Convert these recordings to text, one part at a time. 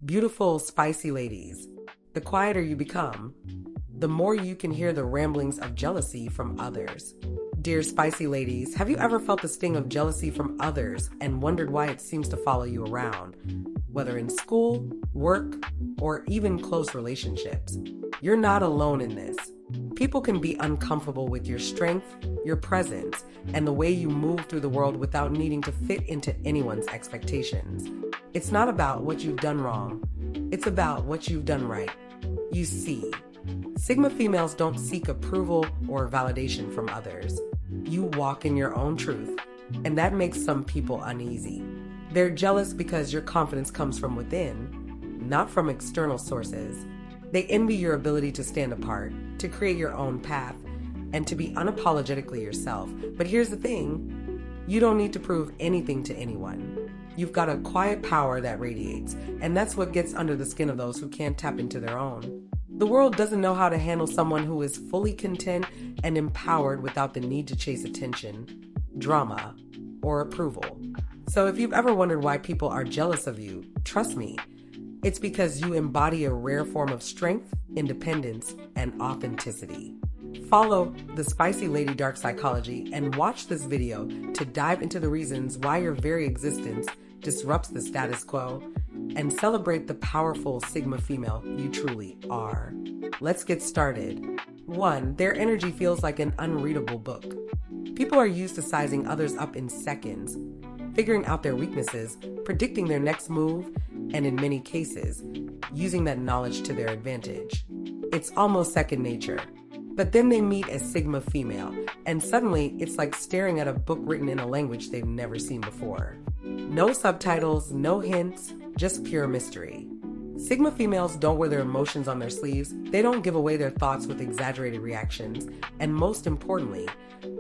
Beautiful, spicy ladies, the quieter you become, the more you can hear the ramblings of jealousy from others. Dear spicy ladies, have you ever felt the sting of jealousy from others and wondered why it seems to follow you around? Whether in school, work, or even close relationships, you're not alone in this. People can be uncomfortable with your strength, your presence, and the way you move through the world without needing to fit into anyone's expectations. It's not about what you've done wrong. It's about what you've done right. You see, Sigma females don't seek approval or validation from others. You walk in your own truth, and that makes some people uneasy. They're jealous because your confidence comes from within, not from external sources. They envy your ability to stand apart, to create your own path, and to be unapologetically yourself. But here's the thing, you don't need to prove anything to anyone. You've got a quiet power that radiates, and that's what gets under the skin of those who can't tap into their own. The world doesn't know how to handle someone who is fully content and empowered without the need to chase attention, drama, or approval. So if you've ever wondered why people are jealous of you, trust me, it's because you embody a rare form of strength, independence, and authenticity. Follow the Spicy Lady Dark Psychology and watch this video to dive into the reasons why your very existence disrupts the status quo and celebrate the powerful Sigma female you truly are. Let's get started. 1. Their energy feels like an unreadable book. People are used to sizing others up in seconds, figuring out their weaknesses, predicting their next move, and in many cases, using that knowledge to their advantage. It's almost second nature. But then they meet a Sigma female, and suddenly it's like staring at a book written in a language they've never seen before. No subtitles, no hints, just pure mystery. Sigma females don't wear their emotions on their sleeves, they don't give away their thoughts with exaggerated reactions, and most importantly,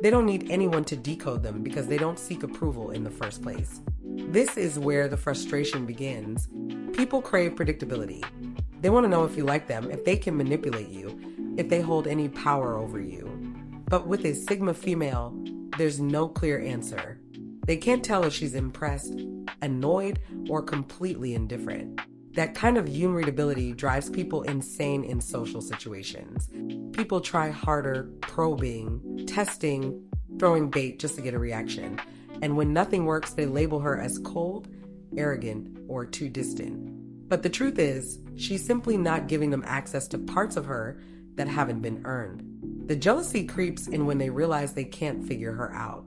they don't need anyone to decode them because they don't seek approval in the first place. This is where the frustration begins. People crave predictability. They want to know if you like them, if they can manipulate you, if they hold any power over you. But with a Sigma female, there's no clear answer. They can't tell if she's impressed, annoyed, or completely indifferent. That kind of unreadability drives people insane in social situations. People try harder, probing, testing, throwing bait just to get a reaction. And when nothing works, they label her as cold, arrogant, or too distant. But the truth is, she's simply not giving them access to parts of her that haven't been earned. The jealousy creeps in when they realize they can't figure her out.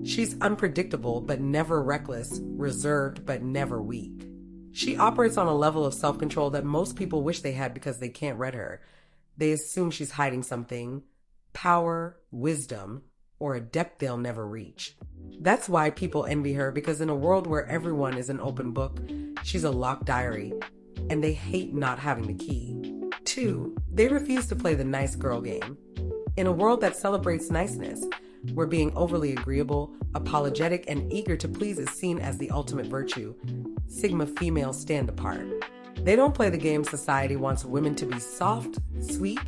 She's unpredictable but never reckless, reserved but never weak. She operates on a level of self-control that most people wish they had because they can't read her. They assume she's hiding something, power, wisdom, or a depth they'll never reach. That's why people envy her, because in a world where everyone is an open book, she's a locked diary, and they hate not having the key. 2. They refuse to play the nice girl game. In a world that celebrates niceness, where being overly agreeable, apologetic, and eager to please is seen as the ultimate virtue, Sigma females stand apart. They don't play the game society wants women to be soft, sweet,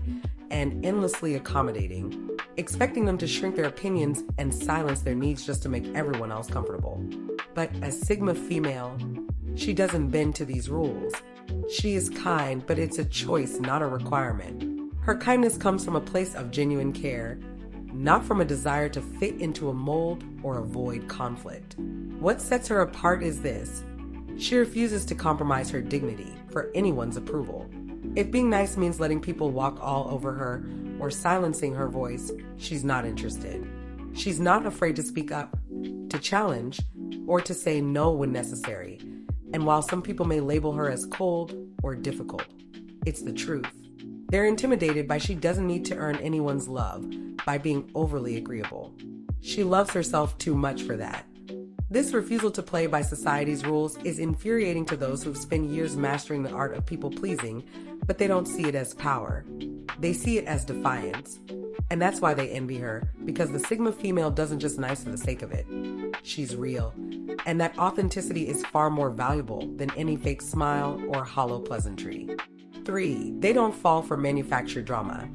and endlessly accommodating, expecting them to shrink their opinions and silence their needs just to make everyone else comfortable. But a Sigma female, she doesn't bend to these rules. She is kind, but it's a choice, not a requirement. Her kindness comes from a place of genuine care, not from a desire to fit into a mold or avoid conflict. What sets her apart is this: she refuses to compromise her dignity for anyone's approval. If being nice means letting people walk all over her or silencing her voice, she's not interested. She's not afraid to speak up, to challenge, or to say no when necessary. And while some people may label her as cold or difficult, it's the truth. They're intimidated by she doesn't need to earn anyone's love by being overly agreeable. She loves herself too much for that. This refusal to play by society's rules is infuriating to those who've spent years mastering the art of people-pleasing, but they don't see it as power. They see it as defiance. And that's why they envy her, because the Sigma female doesn't just nice for the sake of it. She's real. And that authenticity is far more valuable than any fake smile or hollow pleasantry. 3. They don't fall for manufactured drama.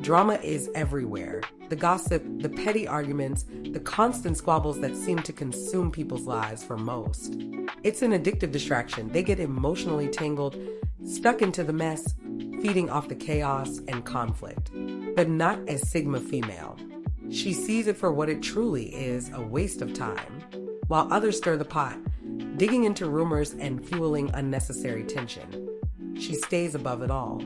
Drama is everywhere. The gossip, the petty arguments, the constant squabbles that seem to consume people's lives for most. It's an addictive distraction. They get emotionally tangled, stuck into the mess, feeding off the chaos and conflict. But not as Sigma female. She sees it for what it truly is, a waste of time. While others stir the pot, digging into rumors and fueling unnecessary tension. She stays above it all.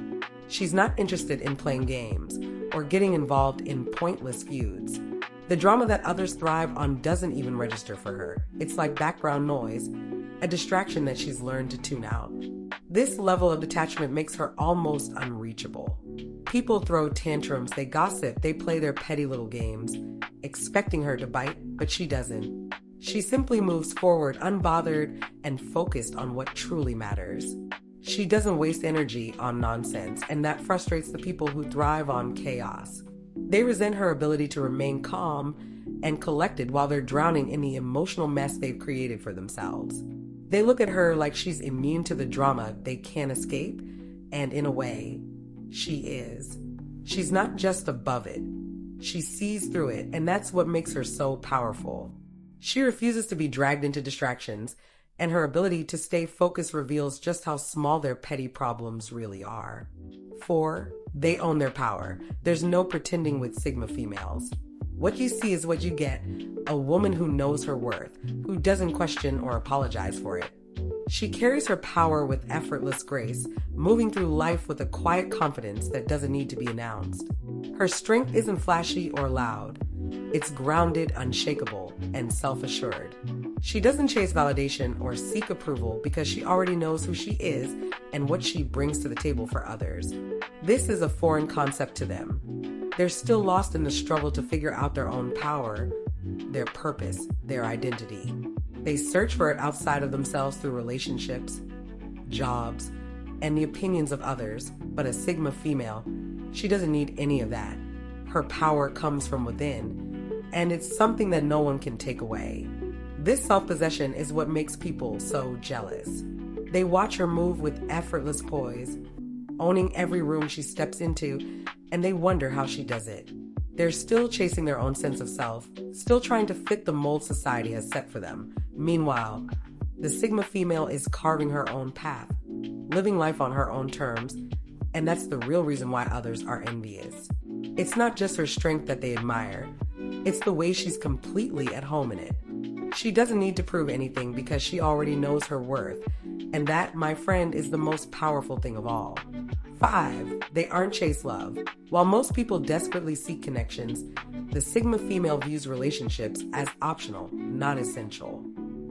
She's not interested in playing games or getting involved in pointless feuds. The drama that others thrive on doesn't even register for her. It's like background noise, a distraction that she's learned to tune out. This level of detachment makes her almost unreachable. People throw tantrums, they gossip, they play their petty little games, expecting her to bite, but she doesn't. She simply moves forward, unbothered and focused on what truly matters. She doesn't waste energy on nonsense, and that frustrates the people who thrive on chaos. They resent her ability to remain calm and collected while they're drowning in the emotional mess they've created for themselves. They look at her like she's immune to the drama they can't escape, and in a way, she is. She's not just above it. She sees through it, and that's what makes her so powerful. She refuses to be dragged into distractions, and her ability to stay focused reveals just how small their petty problems really are. 4. They own their power. There's no pretending with Sigma females. What you see is what you get, a woman who knows her worth, who doesn't question or apologize for it. She carries her power with effortless grace, moving through life with a quiet confidence that doesn't need to be announced. Her strength isn't flashy or loud. It's grounded, unshakable, and self-assured. She doesn't chase validation or seek approval because she already knows who she is and what she brings to the table for others. This is a foreign concept to them. They're still lost in the struggle to figure out their own power, their purpose, their identity. They search for it outside of themselves through relationships, jobs, and the opinions of others. But a Sigma female, she doesn't need any of that. Her power comes from within, and it's something that no one can take away. This self-possession is what makes people so jealous. They watch her move with effortless poise, owning every room she steps into, and they wonder how she does it. They're still chasing their own sense of self, still trying to fit the mold society has set for them. Meanwhile, the Sigma female is carving her own path, living life on her own terms, and that's the real reason why others are envious. It's not just her strength that they admire, it's the way she's completely at home in it. She doesn't need to prove anything because she already knows her worth, and that, my friend, is the most powerful thing of all. 5. They aren't chase love. While most people desperately seek connections, the Sigma female views relationships as optional, not essential.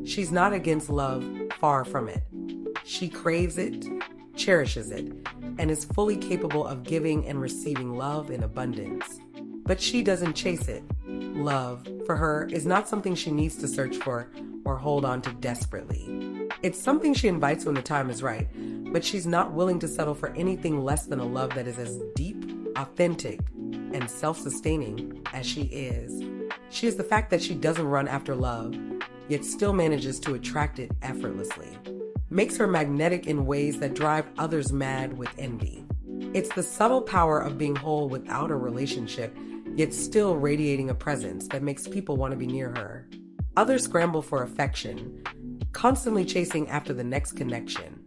She's not against love, far from it. She craves it, cherishes it, and is fully capable of giving and receiving love in abundance. But she doesn't chase it. Love, for her, is not something she needs to search for or hold on to desperately. It's something she invites when the time is right, but she's not willing to settle for anything less than a love that is as deep, authentic, and self-sustaining as she is. She is the fact that she doesn't run after love, yet still manages to attract it effortlessly. Makes her magnetic in ways that drive others mad with envy. It's the subtle power of being whole without a relationship, yet still radiating a presence that makes people want to be near her. Others scramble for affection, constantly chasing after the next connection,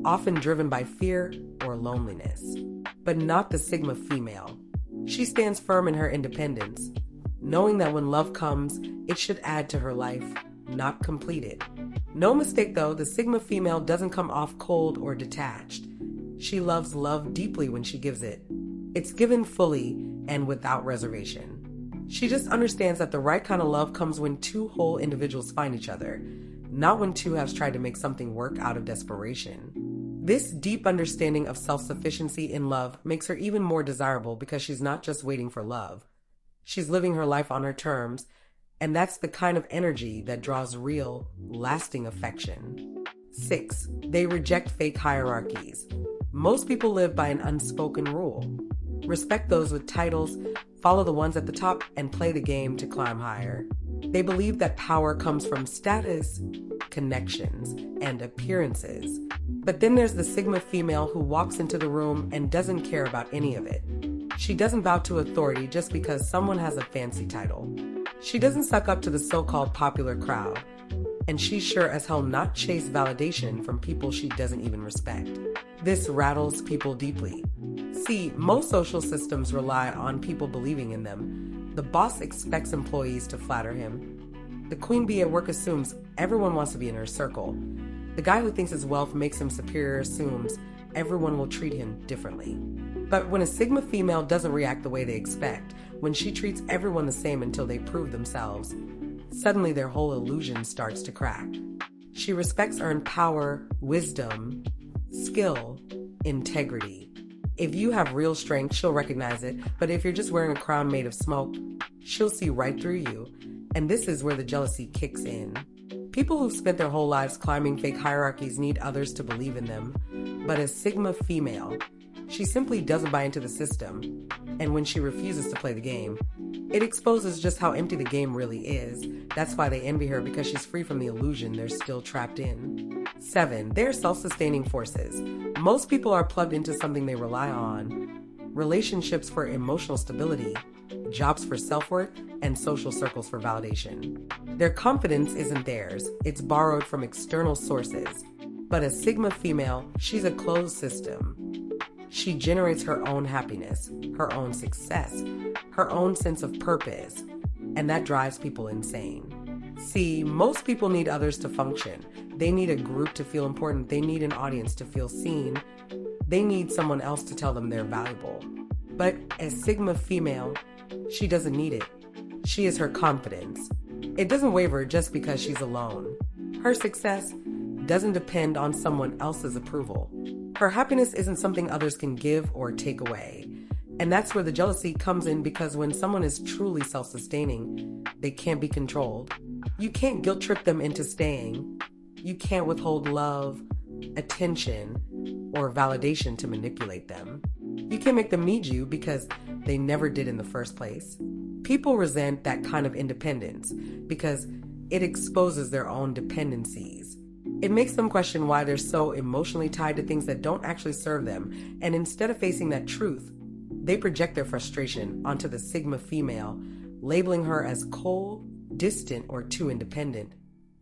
often driven by fear or loneliness. But not the Sigma female. She stands firm in her independence, knowing that when love comes, it should add to her life, not complete it. No mistake though, the Sigma female doesn't come off cold or detached. She loves love deeply when she gives it. It's given fully and without reservation. She just understands that the right kind of love comes when two whole individuals find each other, not when two have tried to make something work out of desperation. This deep understanding of self-sufficiency in love makes her even more desirable because she's not just waiting for love. She's living her life on her terms, and that's the kind of energy that draws real, lasting affection. 6. They reject fake hierarchies. Most people live by an unspoken rule. Respect those with titles, follow the ones at the top, and play the game to climb higher. They believe that power comes from status, connections, and appearances. But then there's the Sigma female who walks into the room and doesn't care about any of it. She doesn't bow to authority just because someone has a fancy title. She doesn't suck up to the so-called popular crowd. and she's sure as hell not chase validation from people she doesn't even respect. This rattles people deeply. See, most social systems rely on people believing in them. The boss expects employees to flatter him. The queen bee at work assumes everyone wants to be in her circle. The guy who thinks his wealth makes him superior assumes everyone will treat him differently. But when a Sigma female doesn't react the way they expect, when she treats everyone the same until they prove themselves, suddenly their whole illusion starts to crack. She respects earned power, wisdom, skill, integrity. If you have real strength, she'll recognize it, but if you're just wearing a crown made of smoke, she'll see right through you. And this is where the jealousy kicks in. People who've spent their whole lives climbing fake hierarchies need others to believe in them. But a Sigma female, she simply doesn't buy into the system. And when she refuses to play the game, it exposes just how empty the game really is. That's why they envy her, because she's free from the illusion they're still trapped in. 7. They're self-sustaining forces. Most people are plugged into something they rely on. Relationships for emotional stability, jobs for self-worth, and social circles for validation. Their confidence isn't theirs. It's borrowed from external sources. But a Sigma female, she's a closed system. She generates her own happiness, her own success, her own sense of purpose, and that drives people insane. See, most people need others to function. They need a group to feel important. They need an audience to feel seen. They need someone else to tell them they're valuable. But as Sigma female, she doesn't need it. She is her confidence. It doesn't waver just because she's alone. Her success doesn't depend on someone else's approval. Her happiness isn't something others can give or take away. And that's where the jealousy comes in, because when someone is truly self-sustaining, they can't be controlled. You can't guilt trip them into staying. You can't withhold love, attention, or validation to manipulate them. You can't make them need you because they never did in the first place. People resent that kind of independence because it exposes their own dependencies. It makes them question why they're so emotionally tied to things that don't actually serve them. And instead of facing that truth, they project their frustration onto the Sigma female, labeling her as cold, distant, or too independent.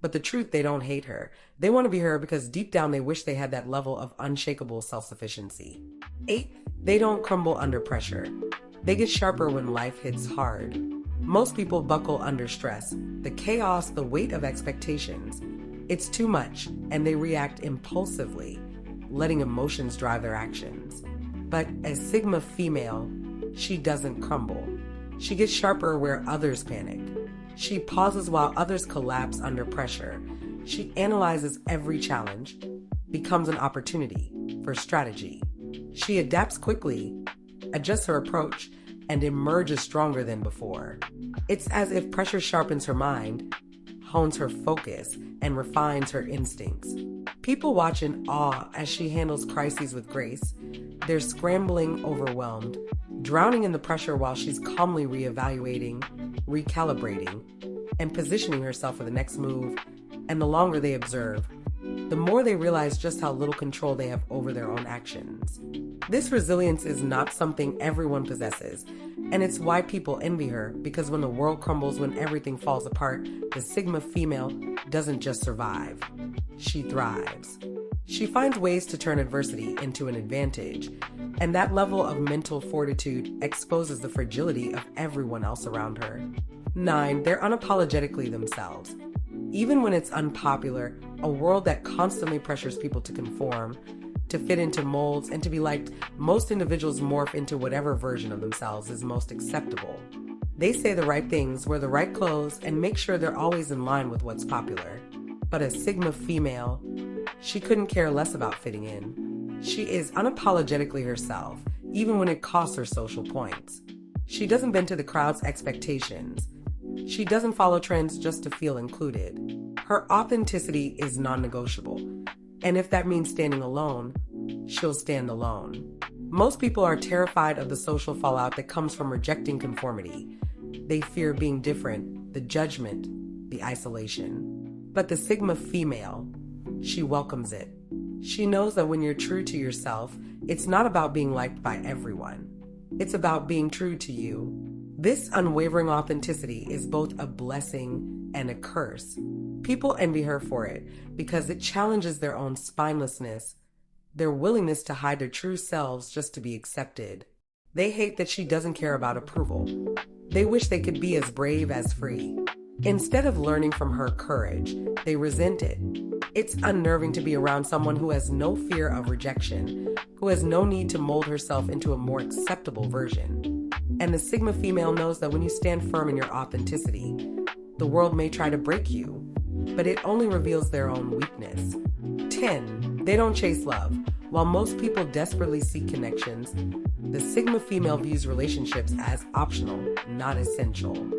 But the truth, they don't hate her. They want to be her because deep down they wish they had that level of unshakable self-sufficiency. 8. They don't crumble under pressure. They get sharper when life hits hard. Most people buckle under stress. The chaos, the weight of expectations. It's too much, and they react impulsively, letting emotions drive their actions. But as Sigma female, she doesn't crumble. She gets sharper where others panic. She pauses while others collapse under pressure. She analyzes every challenge, becomes an opportunity for strategy. She adapts quickly, adjusts her approach, and emerges stronger than before. It's as if pressure sharpens her mind, hones her focus, and refines her instincts. People watch in awe as she handles crises with grace. They're scrambling, overwhelmed, drowning in the pressure while she's calmly reevaluating, recalibrating, and positioning herself for the next move. And the longer they observe, the more they realize just how little control they have over their own actions. This resilience is not something everyone possesses, and it's why people envy her, because when the world crumbles, when everything falls apart, the Sigma female doesn't just survive, she thrives. She finds ways to turn adversity into an advantage, and that level of mental fortitude exposes the fragility of everyone else around her. 9. They're unapologetically themselves. Even when it's unpopular, a world that constantly pressures people to conform, to fit into molds, and to be liked, most individuals morph into whatever version of themselves is most acceptable. They say the right things, wear the right clothes, and make sure they're always in line with what's popular. But a Sigma female, she couldn't care less about fitting in. She is unapologetically herself, even when it costs her social points. She doesn't bend to the crowd's expectations. She doesn't follow trends just to feel included. Her authenticity is non-negotiable. And if that means standing alone, she'll stand alone. Most people are terrified of the social fallout that comes from rejecting conformity. They fear being different, the judgment, the isolation. But the Sigma female, she welcomes it. She knows that when you're true to yourself, it's not about being liked by everyone. It's about being true to you. This unwavering authenticity is both a blessing and a curse. People envy her for it because it challenges their own spinelessness, their willingness to hide their true selves just to be accepted. They hate that she doesn't care about approval. They wish they could be as brave as free. Instead of learning from her courage, they resent it. It's unnerving to be around someone who has no fear of rejection, who has no need to mold herself into a more acceptable version. And the Sigma female knows that when you stand firm in your authenticity, the world may try to break you, but it only reveals their own weakness. 10. They don't chase love. While most people desperately seek connections, the Sigma female views relationships as optional, not essential.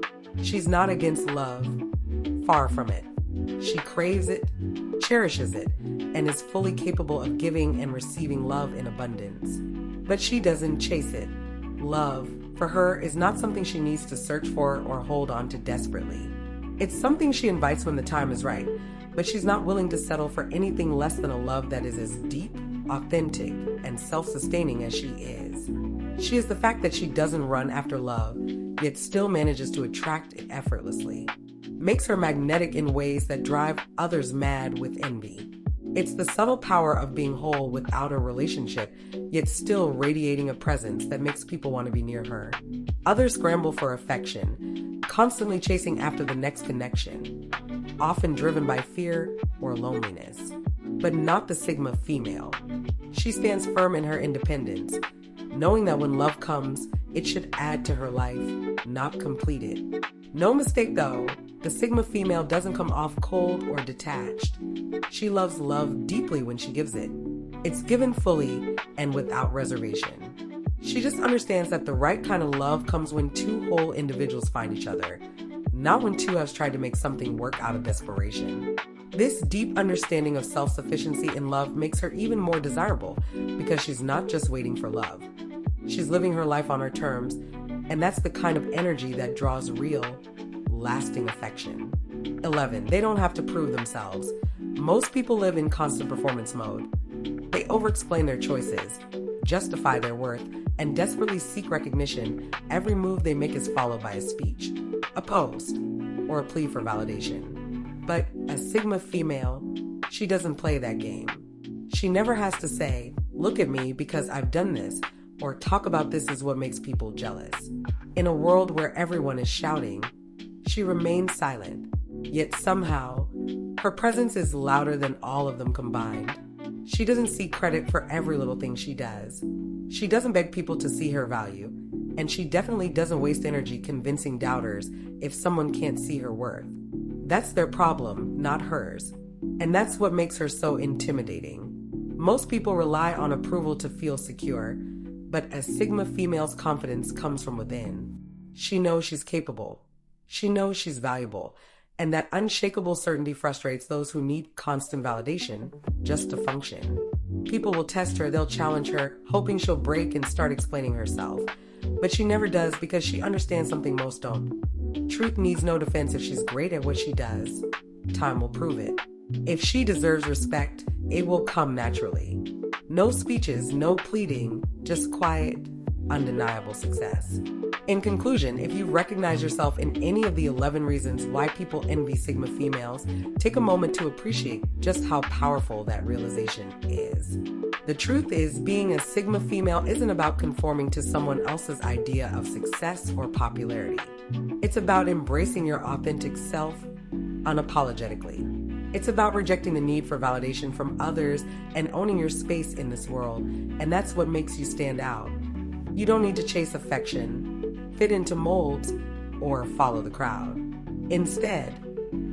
She's not against love. Far from it. She craves it, cherishes it, and is fully capable of giving and receiving love in abundance. But she doesn't chase it. Love, for her, is not something she needs to search for or hold on to desperately. It's something she invites when the time is right, but she's not willing to settle for anything less than a love that is as deep, authentic, and self-sustaining as she is. She is the fact that she doesn't run after love, yet still manages to attract it effortlessly. Makes her magnetic in ways that drive others mad with envy. It's the subtle power of being whole without a relationship, yet still radiating a presence that makes people want to be near her. Others scramble for affection, constantly chasing after the next connection, often driven by fear or loneliness. But not the Sigma female. She stands firm in her independence, knowing that when love comes, it should add to her life, not complete it. No mistake though, the Sigma female doesn't come off cold or detached. She loves love deeply when she gives it. It's given fully and without reservation. She just understands that the right kind of love comes when two whole individuals find each other, not when two have tried to make something work out of desperation. This deep understanding of self-sufficiency in love makes her even more desirable because she's not just waiting for love. She's living her life on her terms, and that's the kind of energy that draws real, lasting affection. 11. They don't have to prove themselves. Most people live in constant performance mode. They over-explain their choices, justify their worth, and desperately seek recognition. Every move they make is followed by a speech, a post, or a plea for validation. But a Sigma female, she doesn't play that game. She never has to say, "Look at me because I've done this," or "Talk about this is what makes people jealous." In a world where everyone is shouting, she remains silent, yet somehow, her presence is louder than all of them combined. She doesn't seek credit for every little thing she does. She doesn't beg people to see her value, and she definitely doesn't waste energy convincing doubters if someone can't see her worth. That's their problem, not hers. And that's what makes her so intimidating. Most people rely on approval to feel secure, but a Sigma female's confidence comes from within. She knows she's capable. She knows she's valuable. And that unshakable certainty frustrates those who need constant validation just to function. People will test her, they'll challenge her, hoping she'll break and start explaining herself. But she never does because she understands something most don't. Truth needs no defense if she's great at what she does. Time will prove it. If she deserves respect, it will come naturally. No speeches, no pleading, just quiet, undeniable success. In conclusion, if you recognize yourself in any of the 11 reasons why people envy Sigma females, take a moment to appreciate just how powerful that realization is. The truth is, being a Sigma female isn't about conforming to someone else's idea of success or popularity. It's about embracing your authentic self unapologetically. It's about rejecting the need for validation from others and owning your space in this world, and that's what makes you stand out. You don't need to chase affection, fit into molds, or follow the crowd. Instead,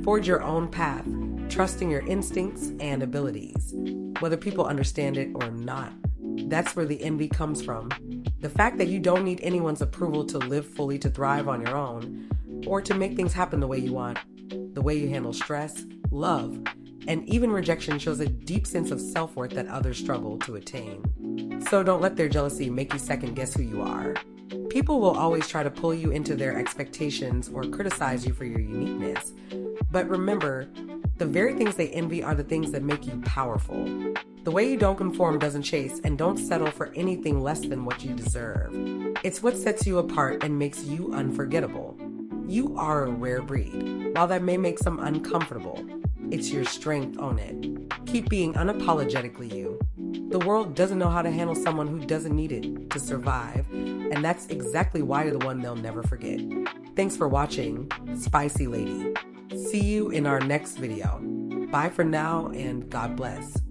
forge your own path, trusting your instincts and abilities, whether people understand it or not. That's where the envy comes from. The fact that you don't need anyone's approval to live fully, to thrive on your own, or to make things happen the way you want. The way you handle stress, love, and even rejection shows a deep sense of self-worth that others struggle to attain. So don't let their jealousy make you second-guess who you are. People will always try to pull you into their expectations or criticize you for your uniqueness. But remember, the very things they envy are the things that make you powerful. The way you don't conform doesn't chase, and don't settle for anything less than what you deserve. It's what sets you apart and makes you unforgettable. You are a rare breed. While that may make some uncomfortable, it's your strength on it. Keep being unapologetically you. The world doesn't know how to handle someone who doesn't need it to survive, and that's exactly why you're the one they'll never forget. Thanks for watching, Spicy Lady. See you in our next video. Bye for now, and God bless.